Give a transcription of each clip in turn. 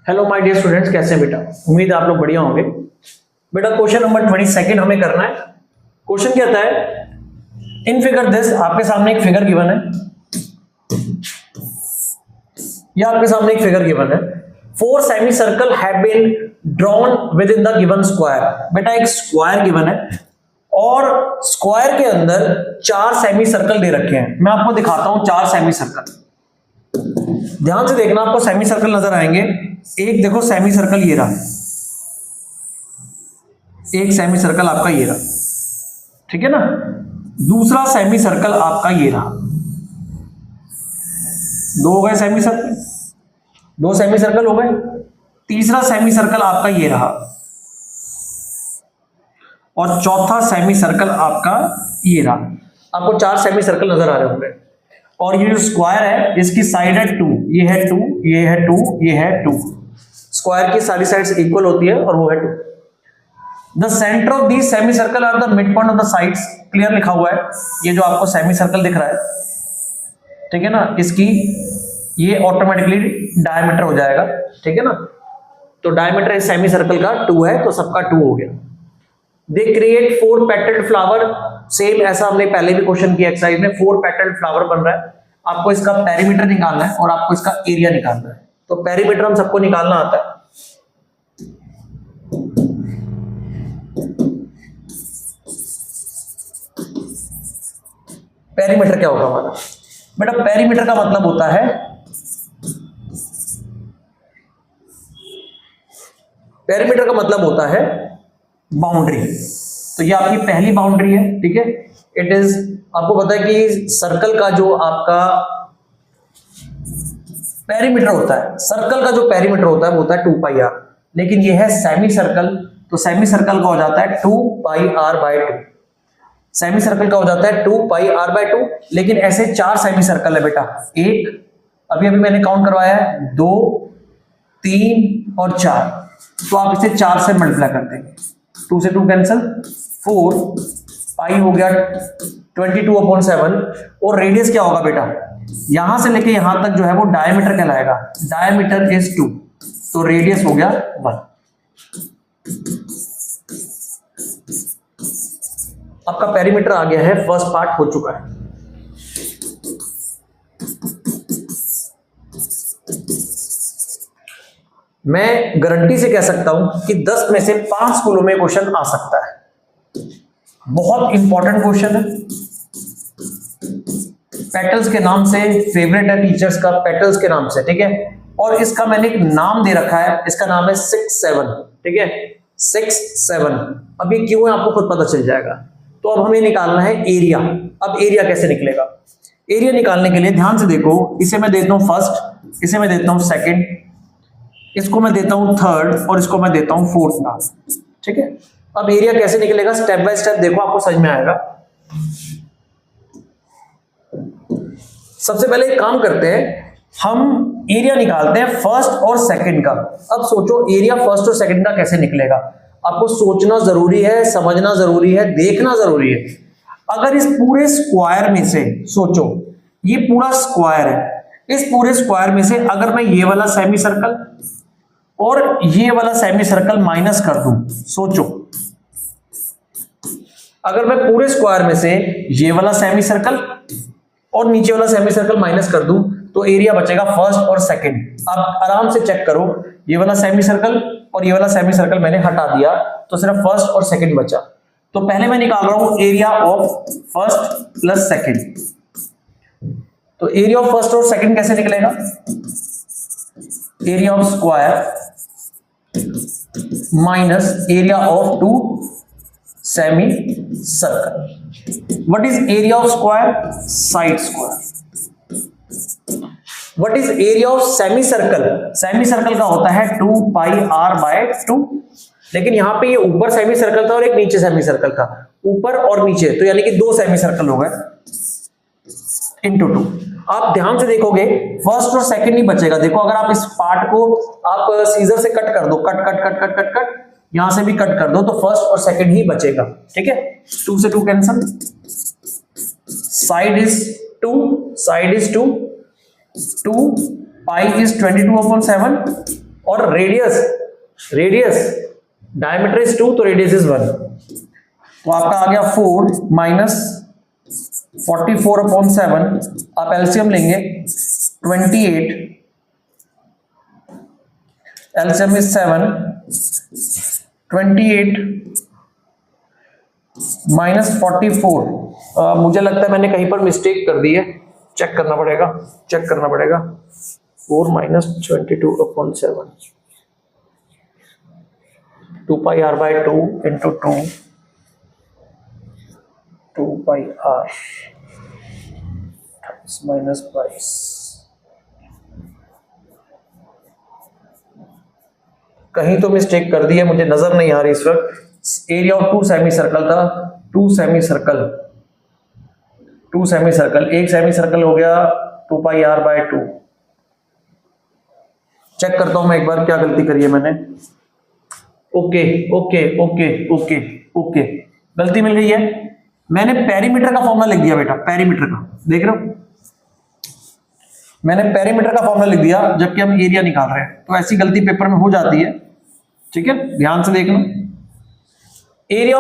Hello my dear students, कैसे हैं बेटा? उम्मीद है आप लोग बढ़िया होंगे। बेटा क्वेश्चन नंबर 22 हमें करना है। क्वेश्चन कहता है इन फिगर दिस, आपके सामने एक फिगर गिवन है, या आपके सामने एक फिगर गिवन है। 4 semi circle have been drawn within the given square. बेटा एक स्क्वायर गिवन है और स्क्वायर के अंदर 4 सेमी सर्कल दे रखे हैं। मैं आपको दिखाता हूं 4 सेमी सर्कल। ध्यान से देखना, आपको सेमी सर्कल नजर आएंगे। एक देखो सेमी सर्कल ये रहा, एक सेमी सर्कल आपका ये रहा, ठीक है ना। दूसरा सेमी सर्कल आपका ये रहा, 2 हो गए सेमी सर्कल, 2 सेमी सर्कल हो गए। तीसरा सेमी सर्कल आपका ये रहा और चौथा सेमी सर्कल आपका ये रहा। आपको 4 सेमी सर्कल नजर आ रहे होंगे। और ये जो स्क्वायर है इसकी साइड है 2, ये है 2, ये है 2, ये है 2। स्क्वायर की सारी साइड्स इक्वल होती है और वो है 2। The centre of these semi circle are the mid point of the sides. Clear लिखा हुआ है, ये जो आपको सेमी सर्कल दिख रहा है, ठीक है ना, इसकी ये ऑटोमेटिकली डायमीटर हो जाएगा, ठीक है ना। तो डायमीटर इस सेमी सर्कल का 2 है, तो सबका 2 हो गया। They create 4 petalled flower. Same ऐसा हमने पहले भी क्वेश्चन किया एक्सरसाइज में। 4 पेटल्ड फ्लावर बन रहा है। आपको इसका पेरीमीटर निकालना है और आपको इसका एरिया निकालना है। तो पेरीमीटर हम सबको निकालना आता है। पेरीमीटर क्या होगा हमारा? बेटा पेरीमीटर का मतलब होता है, पेरीमीटर का मतलब होता है बाउंड्री। तो ये आपकी पहली बाउंड्री है, ठीक है। इट इज, आपको पता है कि सर्कल का जो आपका पेरीमीटर होता है, सर्कल का जो पेरीमीटर होता है वो होता है 2 पाई आर। लेकिन ये है सेमी सर्कल, तो सेमी सर्कल का हो जाता है 2 पाई आर बाय 2। सेमी सर्कल का हो जाता है 2 पाई आर बाय 2। लेकिन ऐसे 4 सेमी सर्कल है बेटा। एक अभी अभी मैंने काउंट करवाया है, 2, 3 और 4। तो आप इसे 4 से मल्टीप्लाई कर देंगे। 2 से 2 कैंसिल, 4 पाई हो गया 22/7। और रेडियस क्या होगा बेटा? यहां से लेके यहां तक जो है वो डायमीटर कहलाएगा। डायमीटर इज 2, तो रेडियस हो गया 1। आपका पेरीमीटर आ गया है, फर्स्ट पार्ट हो चुका है। मैं गारंटी से कह सकता हूं कि 10 में से 5 स्कूलों में क्वेश्चन आ सकता है। बहुत इंपॉर्टेंट क्वेश्चन है। पेटल्स के नाम से फेवरेट है टीचर्स का, पेटल्स के नाम से, ठीक है। और इसका मैंने एक नाम दे रखा है, इसका नाम है 6, 7, ठीक है। 6, 7। अब ये क्यों है आपको खुद पता चल जाएगा। तो अब हमें निकालना है एरिया। अब एरिया कैसे निकलेगा? एरिया निकालने के लिए ध्यान से देखो, इसे मैं देता हूं फर्स्ट, इसे मैं देता हूं सेकंड, इसको मैं देता हूं थर्ड और इसको मैं देता हूं फोर्थ नाम, ठीक है। अब एरिया कैसे निकलेगा स्टेप बाय स्टेप देखो, आपको समझ में आएगा। सबसे पहले एक काम करते हैं, हम एरिया निकालते हैं फर्स्ट और सेकंड का। अब सोचो एरिया फर्स्ट और सेकंड का कैसे निकलेगा। आपको सोचना जरूरी है, समझना जरूरी है, देखना जरूरी है। अगर इस पूरे स्क्वायर में से सोचो, ये पूरा स्क्वायर है, इस पूरे स्क्वायर में से अगर मैं ये वाला सेमी सर्कल और ये वाला सेमी सर्कल माइनस कर दूं, सोचो अगर मैं पूरे स्क्वायर में से ये वाला सेमी सर्कल और नीचे वाला सेमी सर्कल माइनस कर दूं, तो एरिया बचेगा फर्स्ट और सेकंड। आप आराम से चेक करो, ये वाला सेमी सर्कल और ये वाला सेमी सर्कल मैंने हटा दिया, तो सिर्फ फर्स्ट और सेकंड बचा। तो पहले मैं निकाल रहा हूं area of first plus second. तो एरिया ऑफ फर्स्ट और सेकंड कैसे निकलेगा? Area of square minus area of 2 semi circle. What is area of square? Side square. What is area of semi circle? Semi circle का होता है 2 पाई are bye 2। लेकिन यहां पे ये ऊपर सेमी सर्कल था और एक नीचे सेमी सर्कल था, ऊपर और नीचे, तो यानी कि 2 सेमी सर्कल हो गए इंटू 2। आप ध्यान से देखोगे फर्स्ट और सेकंड ही बचेगा। देखो अगर आप इस पार्ट को आप सीजर से कट कर दो, cut cut cut cut cut cut, यहां से भी कट कर दो, तो फर्स्ट और सेकंड ही बचेगा, ठीक है। 2 से 2 cancel, side is 2, side is 2, 2 pi is 22/7 और रेडियस डायमीटर इज 2 तो रेडियस इज 1, तो आपका आ गया 4 माइनस 44/7, आप एलसीएम लेंगे 28, एलसीएम इज 7, 28 माइनस 44, मुझे लगता है मैंने कहीं पर मिस्टेक कर दी है, चेक करना पड़ेगा 4 minus 22/7, 2 pi r by 2 into 2 pi r minus 22, कहीं तो मिस्टेक कर दी है, मुझे नजर नहीं आ रही इस वक्त। एरिया ऑफ 2 सेमी सर्कल था, 2 सेमी सर्कल, एक सेमी सर्कल हो गया 2 पाई r by 2। चेक करता हूं मैं एक बार क्या गलती करी है मैंने। ओके, गलती मिल गई है, मैंने पेरीमीटर का फॉर्मूला लिख दिया बेटा, पेरीमीटर का देख रहे हो, मैंने पेरीमीटर का फॉर्मूला लिख दिया जबकि हम एरिया निकाल रहे हैं, तो ऐसी गलती पेपर में हो जाती है, ठीक है, ध्यान से देखना। एरिया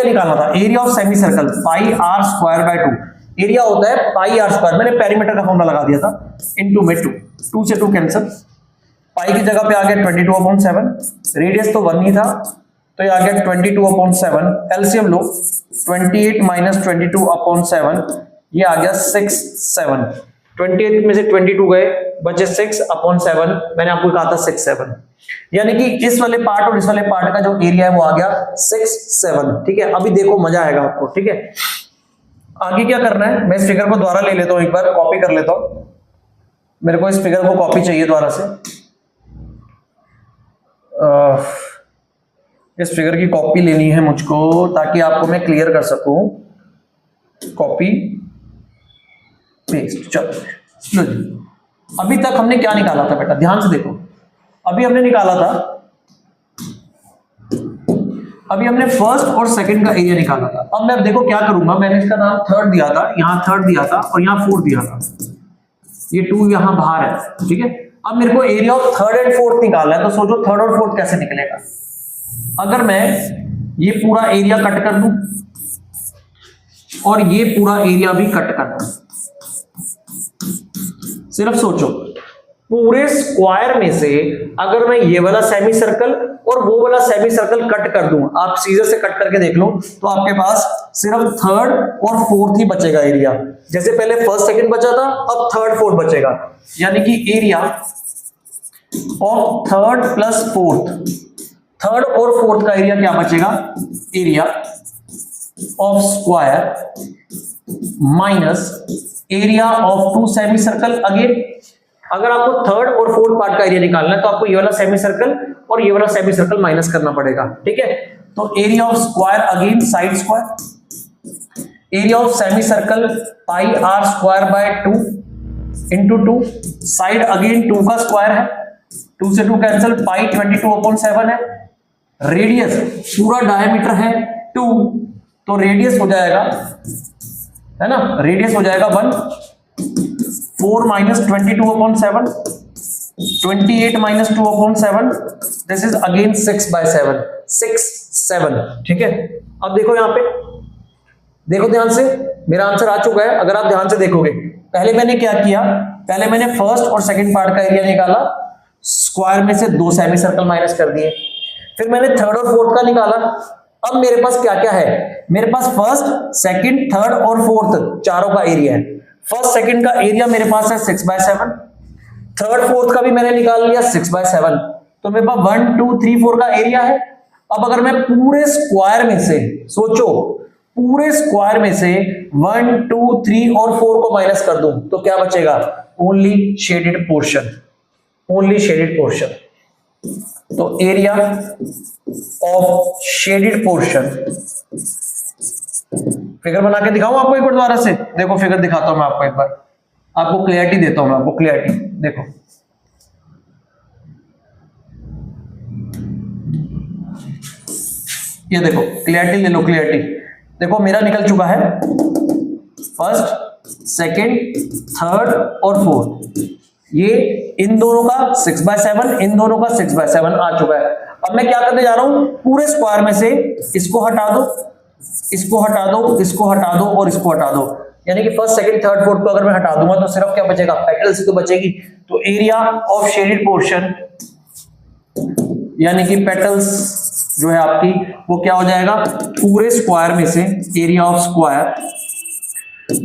निकालना था, area of semi circle pi r square by 2, area होता है पाई r स्क्वायर, मैंने पेरीमीटर का फॉर्मूला लगा दिया था, इनटू में 2 से 2 कैंसिल, पाई की जगह पे आ गया 22/7, रेडियस तो 1 ही था तो ये आ गया 22/7, एलसीएम लो 28 माइनस 22/7, ये आ गया 6/7, 28 में से 22 गए बचे 6/7, मैंने आपको कहा था 6/7, यानी कि इस वाले पार्ट और इस वाले पार्ट का जो एरिया है वो आ गया 6/7, ठीक है। अभी देखो मजा आएगा आपको, ठीक है। आगे क्या करना है, मैं इस फिगर को दोबारा ले लेता हूं, एक बार कॉपी कर लेता हूं, मेरे को इस फिगर को कॉपी चाहिए दोबारा से, इस फिगर की कॉपी लेनी है मुझको ताकि आपको मैं क्लियर कर सकूं, कॉपी पेस्ट। चलो अभी तक हमने क्या निकाला था बेटा, ध्यान से देखो, अभी हमने निकाला था, अभी हमने फर्स्ट और सेकंड का एरिया निकाला था। अब मैं देखो क्या करूंगा, मैंने इसका नाम थर्ड दिया था, यहां थर्ड दिया था और यहां फोर्थ दिया था, ये 2 यहां बाहर है, ठीक है। अब मेरे को area of third and fourth निकालना है, तो सोचो थर्ड और फोर्थ कैसे निकलेगा। अगर मैं ये पूरा एरिया कट कर दूं और ये पूरा एरिया भी कट कर दूं, सिर्फ सोचो, पूरे स्क्वायर में से अगर मैं ये वाला सेमी सर्कल और वो वाला सेमी सर्कल कट कर दूं, आप सीजर से कट करके देख लो, तो आपके पास सिर्फ थर्ड और फोर्थ ही बचेगा एरिया। जैसे पहले फर्स्ट सेकंड बचा था, अब थर्ड फोर्थ बचेगा, यानी कि area of third plus fourth, third और फोर्थ का एरिया क्या बचेगा, area of square minus area of 2 semi circle. Again अगर आपको थर्ड और फोर्थ पार्ट का एरिया निकालना है तो आपको ये वाला सेमी सर्कल और ये वाला सेमी सर्कल माइनस करना पड़ेगा, ठीक है। तो area of square again side square, area of semi circle pi r square by 2 into 2, side again 2 का स्क्वायर है, 2 से 2 कैंसिल, पाई 22/7 है, रेडियस पूरा डायमीटर है 2, तो रेडियस हो जाएगा, है ना, रेडियस हो जाएगा 1, 4 minus 22/7, 28 minus 2/7, this is again 6/7, 6/7, ठीक है। अब देखो यहां पे, देखो ध्यान से, मेरा आंसर आ चुका है। अगर आप ध्यान से देखोगे, पहले मैंने क्या किया, पहले मैंने फर्स्ट और सेकंड पार्ट का एरिया निकाला, स्क्वायर में से 2 सेमी सर्कल माइनस कर दिए, फिर मैंने थर्ड और फोर्थ का निकाला। अब मेरे पास क्या क्या है, मेरे पास फर्स्ट, सेकंड, थर्ड और फोर्थ चारों का एरिया है। फर्स्ट सेकंड का एरिया मेरे पास है 6/7, थर्ड फोर्थ का भी मैंने निकाल लिया 6/7, तो मेरे पास 1 2 3 4 का एरिया है। अब अगर मैं पूरे स्क्वायर में से, सोचो पूरे स्क्वायर में से 1 2 3 और 4 को माइनस कर दूं तो क्या बचेगा, only shaded portion, only shaded portion. तो area of shaded portion, figure बना के दिखाऊं आपको एक बार दोबारा से, देखो फिगर दिखाता हूं मैं आपको एक बार, आपको क्लियरिटी देता हूं मैं आपको क्लियरिटी, देखो ये देखो क्लियरिटी ले लो, क्लियरिटी देखो मेरा निकल चुका है फर्स्ट, सेकंड, थर्ड और फोर्थ, ये इन दोनों का 6/7, इन दोनों का 6/7 आ चुका है। अब मैं क्या करने जा रहा हूं, पूरे स्क्वायर में से इसको हटा दो, इसको हटा दो, इसको हटा दो और इसको हटा दो, यानी कि फर्स्ट सेकंड थर्ड फोर्थ को अगर मैं हटा दूंगा तो सिर्फ क्या बचेगा, पेटल्स तो बचेगी। तो एरिया ऑफ शेडेड पोर्शन यानी कि पेटल्स जो है आपकी वो क्या हो जाएगा, पूरे स्क्वायर में से area of square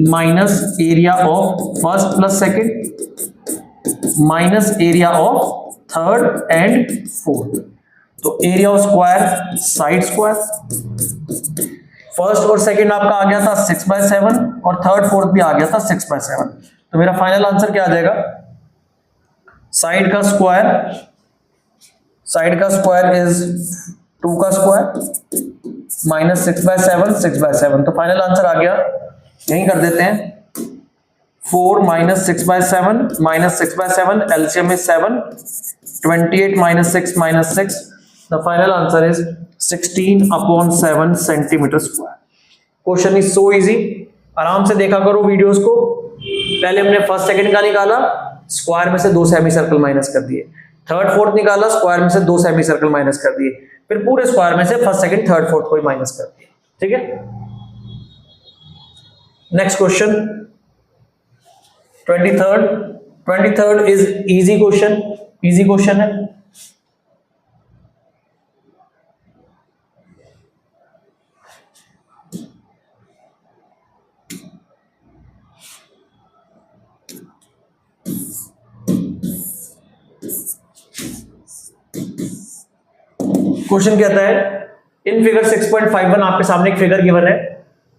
minus area of first plus second minus area of third and fourth. तो area of square side square, first और सेकंड आपका आ गया था 6/7 और थर्ड फोर्थ भी आ गया था 6/7। तो मेरा फाइनल आंसर क्या आ जाएगा, साइड का स्क्वायर इज 2 का स्क्वायर माइनस 6/7 तो फाइनल आंसर आ गया, यही कर देते हैं 4 minus 6/7 LCM is 7, 28 minus 6 the final answer is 16/7 centimetre square. Question is so easy, आराम से देखा करो वीडियोस को। पहले हमने फर्स्ट सेकंड का निकाला, स्क्वायर में से 2 सेमी सर्कल माइनस कर दिए, थर्ड फोर्थ निकाला, स्क्वायर में से 2 सेमी सर्कल माइनस कर दिए, फिर पूरे स्क्वायर में से फर्स्ट सेकंड थर्ड फोर्थ को ही माइनस कर दिया। ठीक है, next question 23rd is easy question है। क्वेश्चन कहता है इन फिगर 6.51 आपके सामने एक फिगर गिवन है,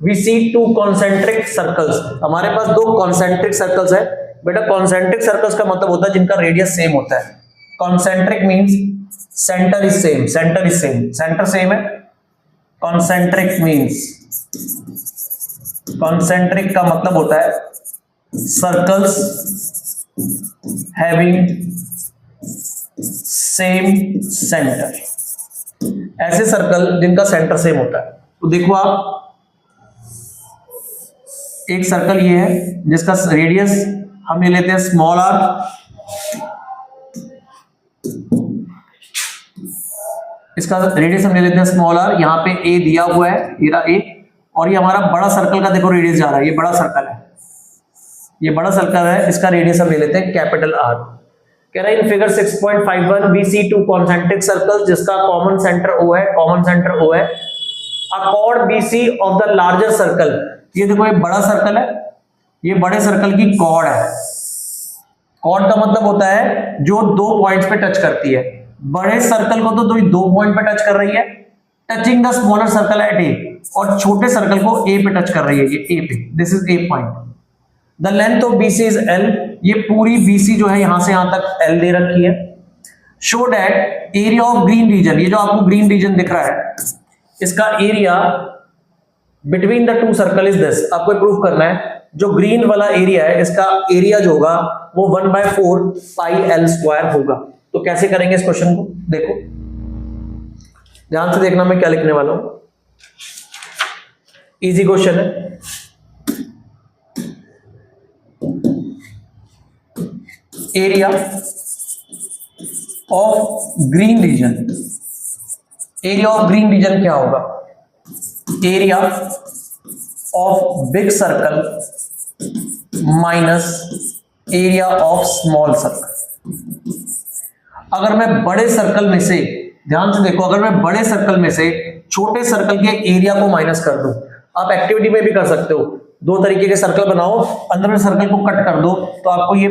वी सी 2 कॉन्सेंट्रिक सर्कल्स। हमारे पास 2 कॉन्सेंट्रिक सर्कल्स है। बेटा कॉन्सेंट्रिक सर्कल्स का मतलब होता है जिनका रेडियस सेम होता है। Concentric means centre is same है। कॉन्सेंट्रिक का मतलब होता है सर्कल्स हैविंग सेम सेंटर, ऐसे सर्कल जिनका सेंटर सेम होता है। तो देखो आप, एक सर्कल ये है जिसका रेडियस हम ले लेते हैं स्मॉल आर, इसका रेडियस हम ले लेते हैं स्मॉल आर। यहाँ पे ए दिया हुआ है, ये रहा ए, और ये हमारा बड़ा सर्कल का देखो रेडियस जा रहा है, ये बड़ा सर्कल है, इसका रेडियस हम ले लेते हैं कैपिटल आर। कह रहा है in figure 6.51 we see 2 concentric circles जिसका कॉमन सेंटर O है, a chord BC of the larger circle. ये देखो ये बड़ा सर्कल है, ये बड़े सर्कल की कॉर्ड है। कॉर्ड का मतलब होता है जो 2 पॉइंट्स पे टच करती है। बड़े सर्कल को तो 2 पॉइंट पे टच कर रही है, touching the smaller circle at A, और छोटे सर्कल को ए पे टच कर रही है, ये ए पे, this is a point. The length of BC is L, ये पूरी BC जो है यहां से यहां तक L दे रखी है। Show that area of green region, ये जो आपको ग्रीन रीजन दिख रहा है, इसका area between the 2 circle is this. आपको प्रूफ करना है जो ग्रीन वाला एरिया है, इसका एरिया जो होगा वो 1/4 पाई L स्क्वायर होगा। तो कैसे करेंगे इस क्वेश्चन को, देखो ध्यान से देखना मैं क्या लिखने वाला हूं। इजी क्वेश्चन है। एरिया ऑफ ग्रीन रीजन क्या होगा, area of big circle minus area of small circle. अगर मैं बड़े सर्कल में से, ध्यान से देखो, अगर मैं बड़े सर्कल में से छोटे सर्कल के एरिया को माइनस कर दूं, आप एक्टिविटी में भी कर सकते हो, 2 तरीके के सर्कल बनाओ, अंदर में सर्कल को कट कर दो तो आपको ये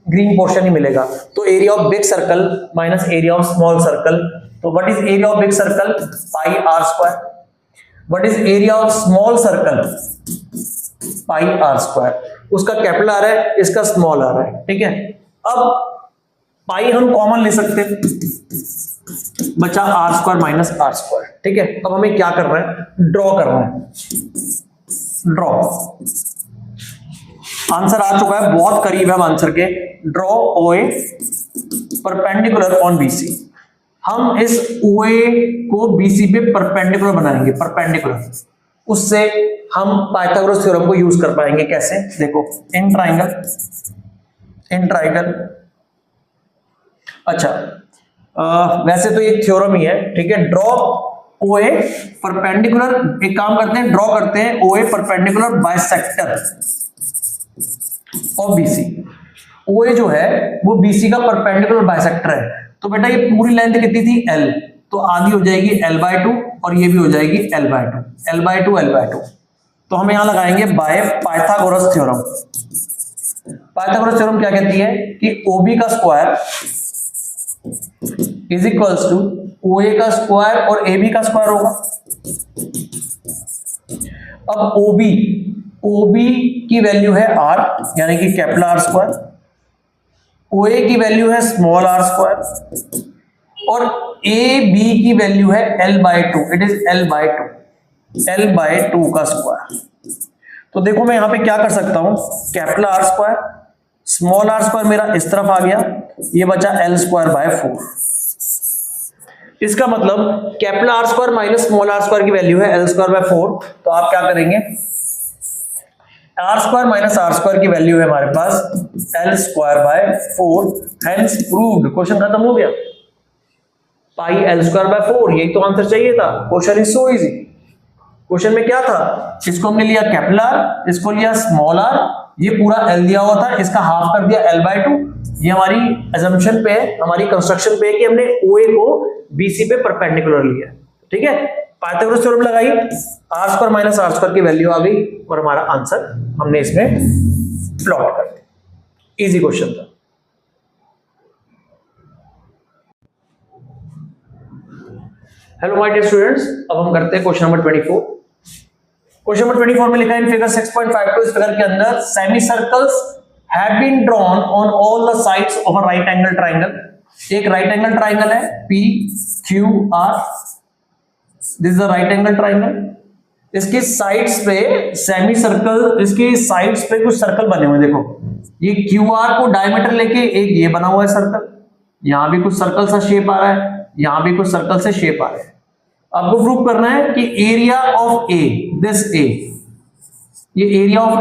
ग्रीन पोर्शन ही मिलेगा। तो area of big circle minus area of small circle, तो what is area of big circle, pi R square. What is area of small circle, pi R square. उसका कैपिटल आर है, इसका small are है, ठीक है। अब पाई हम common ले सकते हैं, बचा R square minus R square, ठीक है। अब हमें क्या करना है, ड्रॉ करना है। ड्रॉ, आंसर आ चुका है, बहुत करीब है हम आंसर के। Draw OA perpendicular on BC। हम इस OA को BC पे परपेंडिकुलर बनाएंगे, परपेंडिकुलर। उससे हम पाइथागोरस थ्योरम को यूज कर पाएंगे। कैसे, देखो इन इन ट्राइंगल। अच्छा, वैसे तो ये थ्योरम ही है, ठीक है। ड्रॉ ओए परपेंडिकुलर, एक काम करते हैं, ड्रॉ करते हैं ओए परपेंडिकुलर बाइसेक्टर ऑफ बीसी। ओए जो है वो बीसी का परपेंडिकुलर बाइसेक्टर है। तो बेटा ये पूरी लेंथ कितनी थी L, तो आधी हो जाएगी L/2 और ये भी हो जाएगी L/2, L/2 L/2। तो हम यहां लगाएंगे by Pythagoras theorem. Pythagoras theorem क्या कहती है कि OB का square is equals to OA का स्क्वायर और AB का स्क्वायर होगा। अब OB की वैल्यू है R, यानी कि कैपिटल R स्क्वायर, OA की वैल्यू है स्मॉल r स्क्वायर और AB की वैल्यू है L/2, इट इज L/2 का स्क्वायर। तो देखो मैं यहां पे क्या कर सकता हूं, capital R square small r square मेरा इस तरफ आ गया, ये बचा L²/4। इसका मतलब capital R square minus small r square की वैल्यू है L²/4। तो आप क्या करेंगे, R² माइनस R² की वैल्यू है हमारे पास L²/4, हेंस प्रूव्ड। क्वेश्चन खत्म हो गया। पाई L²/4, यही तो आंसर चाहिए था। Question is so easy. Question में क्या था, इसको हमने लिया कैपिटल R, इसको लिया स्मॉल r, ये पूरा L दिया हुआ था, इसका हाफ कर दिया L/2। ये हमारी अजम्पशन पे है, हमारी कंस्ट्रक्शन पे है कि हमने OA को BC पे परपेंडिकुलर लिया, ठीक है। पाइथागोरस थ्योरम लगाई, R² माइनस R² की वैल्यू आ गई और हमारा आंसर हमने इसमें प्लॉट कर दिया। इजी क्वेश्चन था। हेलो माय डियर स्टूडेंट्स, अब हम करते हैं क्वेश्चन नंबर 24। क्वेश्चन नंबर 24 में लिखा है इन फिगर 6.52, इस फिगर के अंदर semi circles have been drawn on all the sides of a right angle triangle. एक राइट एंगल ट्राइंगल है PQR, this is the right angle triangle. इसके sides पे सेमी सर्कल, इसके साइड्स पे कुछ सर्कल बने हुए, देखो ये QR को डायमीटर लेके एक ये बना हुआ है सर्कल, यहां भी कुछ सर्कल सा शेप आ रहा है, यहां भी कुछ सर्कल से शेप आ रहे हैं। आपको प्रूव करना है कि area of A, this A, ये area of A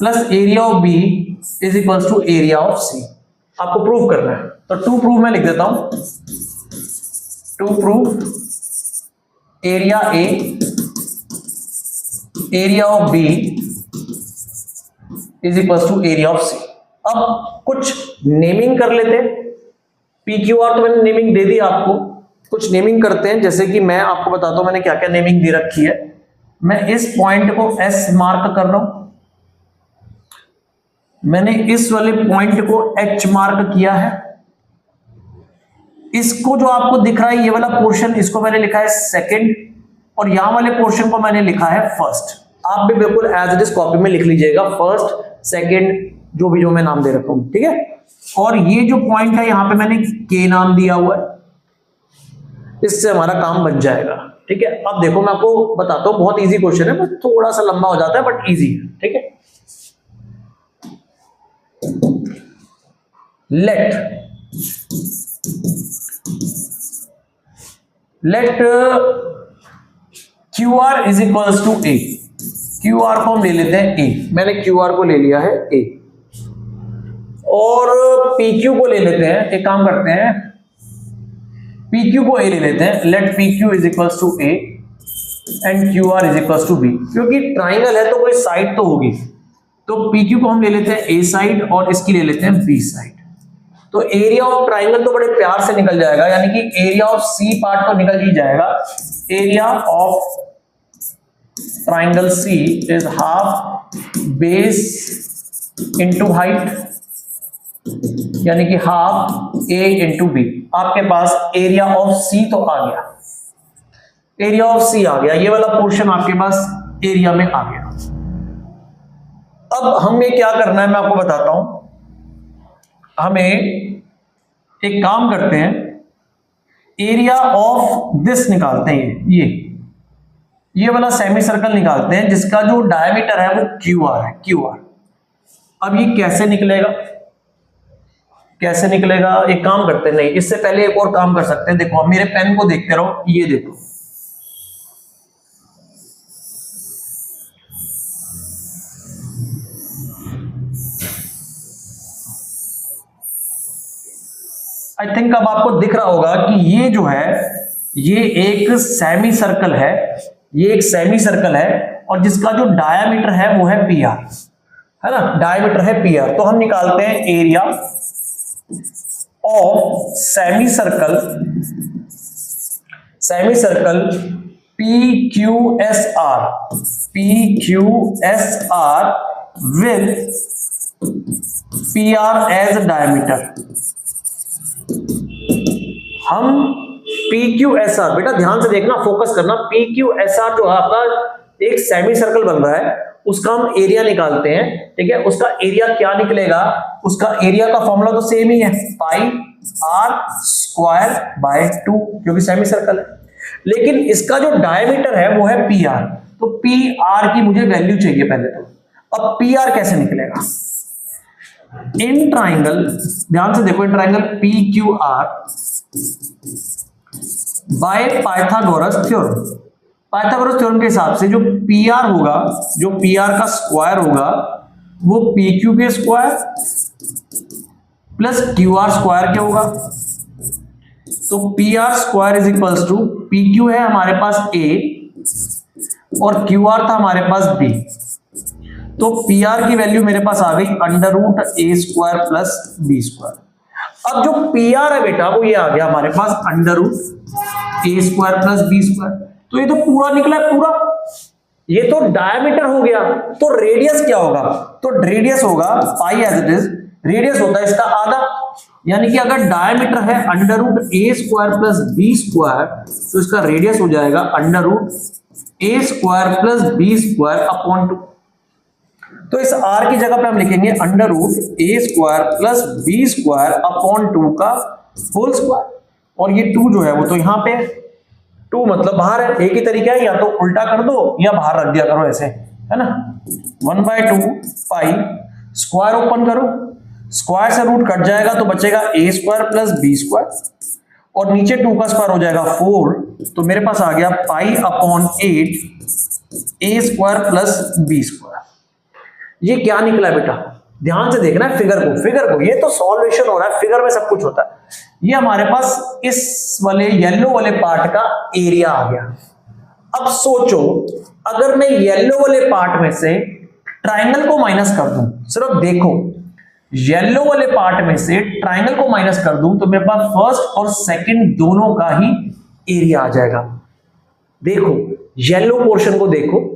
plus area of B is equals to area of C। आपको प्रूव करना है, तो टू प्रूव मैं लिख देता हूं, to prove area A area of B is equals to area of C। अब कुछ नेमिंग कर लेते हैं। PQR तो मैंने नेमिंग दे दी आपको, कुछ नेमिंग करते हैं। जैसे कि मैं आपको बताता हूं मैंने क्या क्या नेमिंग दे रखी है। मैं इस पॉइंट को S मार्क कर रहा हूं, मैंने इस वाले पॉइंट को H मार्क किया है, इसको जो आपको दिख रहा है ये वाला पोर्शन, इसको मैंने लिखा है सेकंड, और यहां वाले पोर्शन को मैंने लिखा है फर्स्ट। आप भी बिल्कुल एज इट इज कॉपी में लिख लीजिएगा, फर्स्ट सेकंड जो मैं नाम दे रखा हूं, ठीक है। और ये जो पॉइंट है यहां पे मैंने K नाम दिया हुआ है, इससे हमारा काम बन जाएगा, ठीक है। अब देखो मैं आपको बताता हूं, बहुत इजी क्वेश्चन है, बस थोड़ा सा लंबा हो जाता है बट इजी है, ठीक है। Let QR is equals to A। QR को हम ले लेते हैं A, मैंने QR को ले लिया है A, और PQ को ले लेते हैं, एक काम करते हैं PQ को A ले लेते हैं। Let PQ is equals to A and QR is equals to B, क्योंकि ट्राइंगल है तो कोई साइड तो होगी, तो PQ को हम ले लेते हैं A साइड और इसकी ले लेते हैं B साइड। तो एरिया ऑफ ट्राइंगल तो बड़े प्यार से निकल जाएगा, यानी कि एरिया ऑफ C पार्ट तो निकल ही जाएगा। Area of triangle C is half base into height, यानी कि हाफ A इंटू B। आपके पास एरिया ऑफ C तो आ गया, एरिया ऑफ C आ गया, ये वाला पोर्शन आपके पास एरिया में आ गया। अब हमें क्या करना है मैं आपको बताता हूं। हमें एक काम करते हैं, एरिया ऑफ दिस निकालते हैं, ये वाला सेमी सर्कल निकालते हैं जिसका जो डायमीटर है वो QR है, QR। अब ये कैसे निकलेगा, कैसे निकलेगा, एक काम करते हैं, नहीं इससे पहले एक और काम कर सकते हैं। देखो मेरे पेन को देखते रहो, ये देखो आई थिंक अब आपको दिख रहा होगा कि ये जो है ये एक सेमी सर्कल है, ये एक सेमी सर्कल है और जिसका जो डायामीटर है वो है पी आर, है ना, डायामीटर है पी आर। तो हम निकालते हैं area of semi circle P Q S R with P R as diameter. हम पी क्यू एस आर, बेटा ध्यान से देखना, फोकस करना, पी क्यू एस आर जो है आपका एक सेमी सर्कल बन रहा है, उसका हम एरिया निकालते हैं, ठीक है। उसका एरिया क्या निकलेगा, उसका एरिया का फॉर्मूला तो सेम ही है, पाई आर स्क्वायर बाय 2, क्योंकि सेमी सर्कल है। लेकिन इसका जो डायमीटर है वो है पी आर, तो पी आर की मुझे वैल्यू चाहिए पहले तो। अब पी आर कैसे निकलेगा, इन ट्राइंगल, ध्यान से देखो, in triangle P Q are bye Pythagoras theorem. Pythagoras theorem के हिसाब से जो पी आर होगा, जो पी आर का स्क्वायर होगा वो पी क्यू के square plus Q R square क्या होगा। तो P R square is equals to, P Q है हमारे पास ए और क्यू आर था हमारे पास बी, तो पी आर की वैल्यू मेरे पास आ गई under root A square plus B square. अब जो पी आर है बेटा वो ये आ गया हमारे पास under root A square plus B square. तो ये तो पूरा निकला है पूरा, ये तो डायमीटर हो गया। तो रेडियस क्या होगा, तो रेडियस होगा pi as it is, radius होता है इसका आधा, यानी कि अगर डायमीटर है under root A square plus B square तो इसका रेडियस हो जाएगा under root A square plus B square upon 2। तो इस r की जगह पे हम लिखेंगे under root A square plus B square upon 2 का होल स्क्वायर, और ये 2 जो है वो तो यहां पे 2 मतलब बाहर है। एक ही तरीका है, या तो उल्टा कर दो या बाहर रख दिया करो ऐसे, है ना। 1/2 पाई, स्क्वायर ओपन करो, स्क्वायर से रूट कट जाएगा तो बचेगा ए स्क्वायर प्लस बी स्क्वायर, और नीचे 2 का स्क्वायर हो जाएगा 4, तो मेरे पास आ गया pi upon 8 A square plus B square. ये क्या निकला बेटा, ध्यान से देखना है फिगर को, ये तो सॉल्वेशन हो रहा है, फिगर में सब कुछ होता है। ये हमारे पास इस वाले येलो वाले पार्ट का एरिया आ गया। अब सोचो अगर मैं येलो वाले पार्ट में से ट्राइंगल को माइनस कर दूं, सिर्फ देखो, येलो वाले पार्ट में से ट्राइंगल को माइनस कर दूं तो मेरे पास फर्स्ट और सेकंड दोनों का ही एरिया आ जाएगा। देखो येलो पोर्शन को देखो,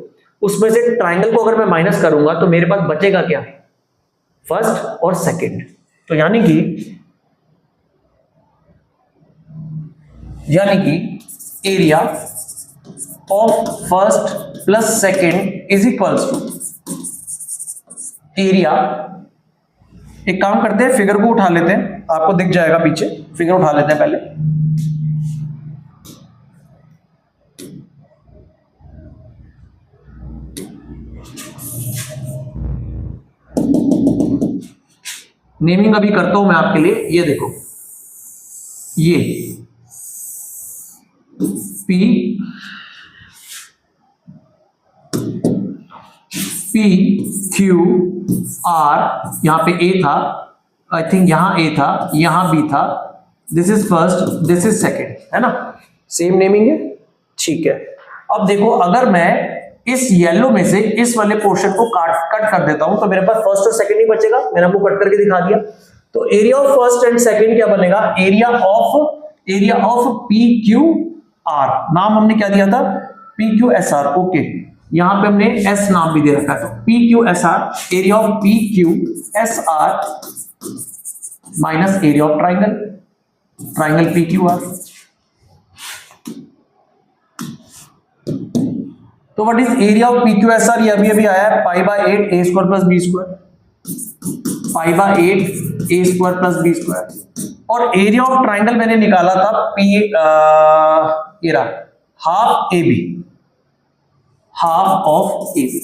उसमें से ट्राइंगल को अगर मैं माइनस करूंगा तो मेरे पास बचेगा क्या, फर्स्ट और सेकंड। तो यानी कि area of first plus second is equals to area, एक काम करते हैं फिगर को उठा लेते हैं, आपको दिख जाएगा पीछे, फिगर उठा लेते हैं पहले। नेमिंग अभी करता हूं मैं आपके लिए, ये देखो, ये पी क्यू आर, यहां पे ए था, आई थिंक यहां ए था, यहां बी था, this is first, this is second, है ना, सेम नेमिंग है, ठीक है। अब देखो अगर मैं इस येलो में से इस वाले पोर्शन को कट कर देता हूं तो मेरे पास फर्स्ट और सेकंड ही बचेगा, मैंने आपको कट करके दिखा दिया। तो area of first and second क्या बनेगा, area of P Q are, नाम हमने क्या दिया था, P Q S are, okay, यहां पे हमने एस नाम भी दे रखा है, तो P Q S R, area of P Q S R minus area of triangle P Q R. तो what is area of P Q S R, ये अभी आया है pi by 8 A square plus B square, pi by 8 A square plus B square. और area of triangle मैंने निकाला था P half A B, half of A B.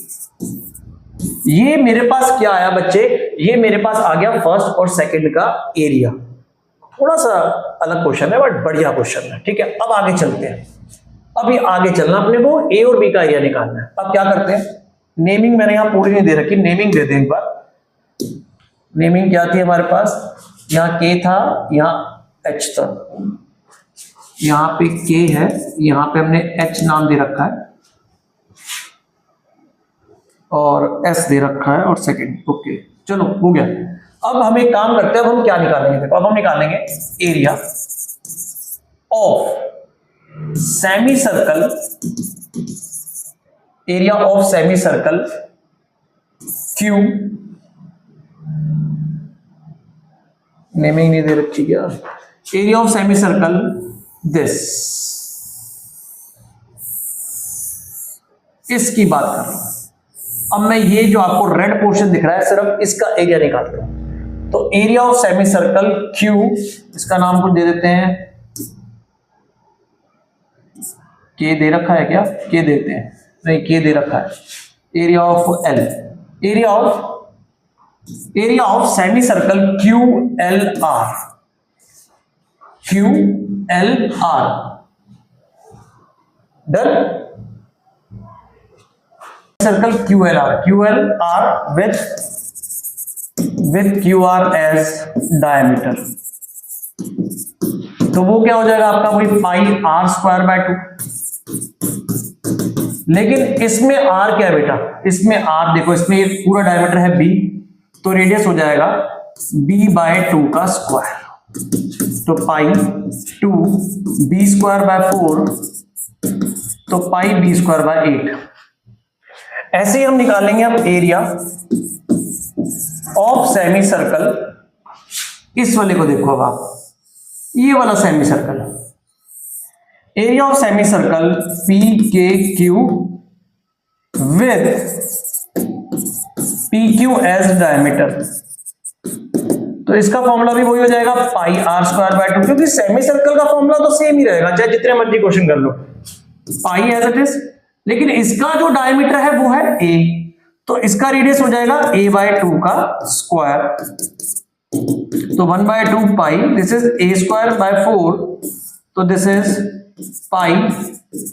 ये मेरे पास क्या आया बच्चे, ये मेरे पास आ गया फर्स्ट और सेकंड का एरिया। थोड़ा सा अलग क्वेश्चन है बट बढ़िया क्वेश्चन है, ठीक है। अब आगे चलते हैं, अभी आगे चलना अपने को ए और बी का एरिया निकालना है। अब क्या करते हैं, नेमिंग मैंने यहां पूरी नहीं दे रखी, नेमिंग दे दें एक बार। नेमिंग क्या थी हमारे पास, यहाँ के था, यहाँ H तक, यहाँ पे K है, यहाँ पे हमने H नाम दे रखा है और S दे रखा है और सेकंड। ओके चलो हो गया। अब हम एक काम करते हैं, अब हम क्या निकालेंगे, देखो अब हम निकालेंगे area of semi circle, area of semi circle Q, naming नहीं दे रखी क्या, area of semi circle this, इसकी बात कर रहा हूं। अब मैं ये जो आपको रेड पोर्शन दिख रहा है सिर्फ इसका एरिया निकालता हूं। तो area of semi circle Q, इसका नाम कुछ दे देते हैं, K दे रखा है क्या, K देते हैं, नहीं K दे रखा है। Area of L, area of semi circle QLR, QLR done. Circle QLR with QR as diameter, तो वो क्या हो जाएगा आपका, वही पाई R स्क्वायर बाय 2। लेकिन इसमें R क्या है बेटा, इसमें R देखो, इसमें ये पूरा डायमीटर है B, तो रेडियस हो जाएगा B बाय 2 का स्क्वायर, तो पाई 2 B स्क्वायर बाय 4, तो पाई B स्क्वायर बाय 8। ऐसे ही हम निकालेंगे अब एरिया ऑफ सेमी सर्कल, इस वाले को देखो अब आप, ये वाला semicircle, area of semi circle PKQ with PQ as diameter, तो इसका फॉर्मूला भी वही हो जाएगा पाई R स्क्वायर बाय 2, क्योंकि सेमी सर्कल का फॉर्मूला तो सेम ही रहेगा चाहे जितने मर्जी क्वेश्चन कर लो, पाई एज इट इज। लेकिन इसका जो डायमीटर है वो है A, तो इसका रेडियस हो जाएगा A बाय 2 का स्क्वायर, तो 1 by 2 pi, this is A square by 4, तो this is pi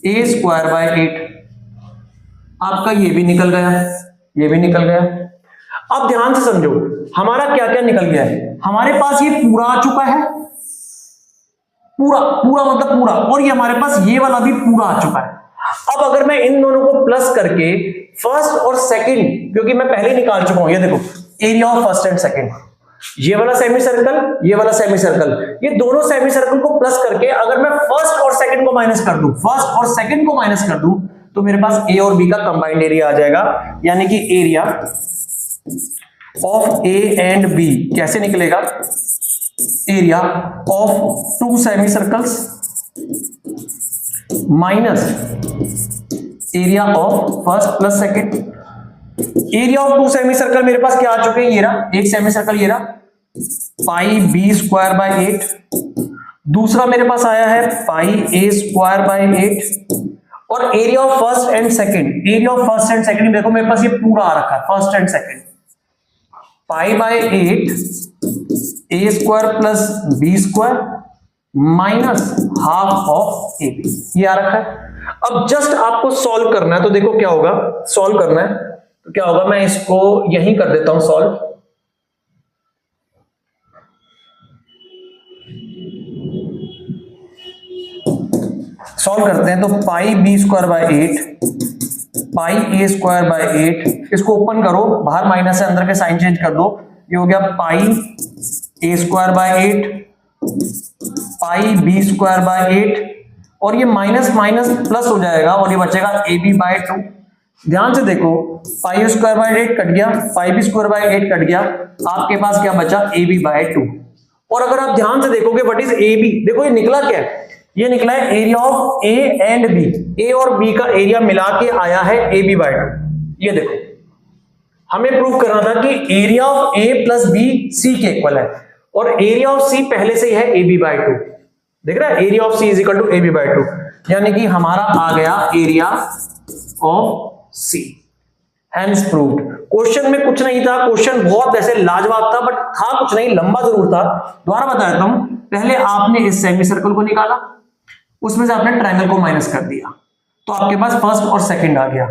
A square by 8। आपका ये भी निकल गया, ये भी निकल गया। अब ध्यान से समझो हमारा क्या क्या निकल गया है, हमारे पास ये पूरा आ चुका है, पूरा पूरा मतलब पूरा, और ये हमारे पास ये वाला भी पूरा आ चुका है। अब अगर मैं इन दोनों को प्लस करके फर्स्ट और सेकंड, क्योंकि मैं पहले निकाल चुका हूं, ये देखो area of first and second, ये वाला सेमी सर्कल, ये वाला सेमी सर्कल, ये दोनों सेमी सर्कल को प्लस करके अगर मैं फर्स्ट और सेकंड को माइनस कर दूं, फर्स्ट और सेकंड को माइनस कर दूं, तो मेरे पास A और B का कंबाइंड एरिया आ जाएगा, यानी कि area of A and B कैसे निकलेगा, area of 2 semi circles minus area of first plus second. Area of 2 semi circle मेरे पास क्या आ चुके हैं, ये रहा एक सेमी सर्कल, ये रहा पाई B स्क्वायर बाय 8, दूसरा मेरे पास आया है पाई A स्क्वायर बाय 8, और area of first and second, area of first and second देखो मेरे पास ये पूरा आ रखा है, first and second, pi by 8 A square plus B square minus half of AB, ये आ रखा है। अब जस्ट आपको सॉल्व करना है, तो देखो क्या होगा, सॉल्व करना है तो क्या होगा, मैं इसको यहीं कर देता हूं सॉल्व, सॉल्व करते हैं। तो पाई B square by 8 pi A square by 8, इसको ओपन करो, बाहर माइनस है, अंदर के साइन चेंज कर दो, ये हो गया पाई A square by 8 pi B square by 8, और ये माइनस माइनस प्लस हो जाएगा और ये बचेगा AB बाय 2। ध्यान से देखो, पाई स्क्वायर बाय 8 कट गया, पाई B स्क्वायर बाय 8 कट गया, आपके पास क्या बचा, AB बाय 2। और अगर आप ध्यान से देखोगे व्हाट इज AB, देखो ये निकला क्या है, ये निकला है area of A and B, A और B का एरिया मिला के आया है AB बाय 2। ये देखो हमें प्रूव करना था कि area of A plus B C के इक्वल है, और एरिया ऑफ C पहले से ही है AB बाय 2, देख रहा है, area of C is equal to AB by 2, यानी कि हमारा आ गया area of C, hence proved. Question में कुछ नहीं था, क्वेश्चन बहुत ऐसे लाजवाब था, बट था कुछ नहीं, लंबा जरूर था। दोबारा बता देता हूं, पहले आपने इस सेमी सर्कल को निकाला, उसमें से आपने ट्रायंगल को माइनस कर दिया, तो आपके पास फर्स्ट और सेकंड आ गया।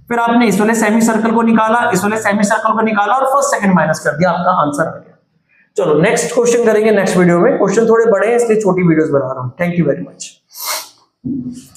फिर आपने इस वाले सेमी सर्कल को निकाला, इस वाले सेमी सर्कल को निकाला और फर्स्ट सेकंड माइनस कर दिया, आपका आंसर आ गया। चलो नेक्स्ट क्वेश्चन करेंगे नेक्स्ट वीडियो में। क्वेश्चन थोड़े बड़े हैं इसलिए छोटी वीडियोस बना रहा हूं। Thank you very much.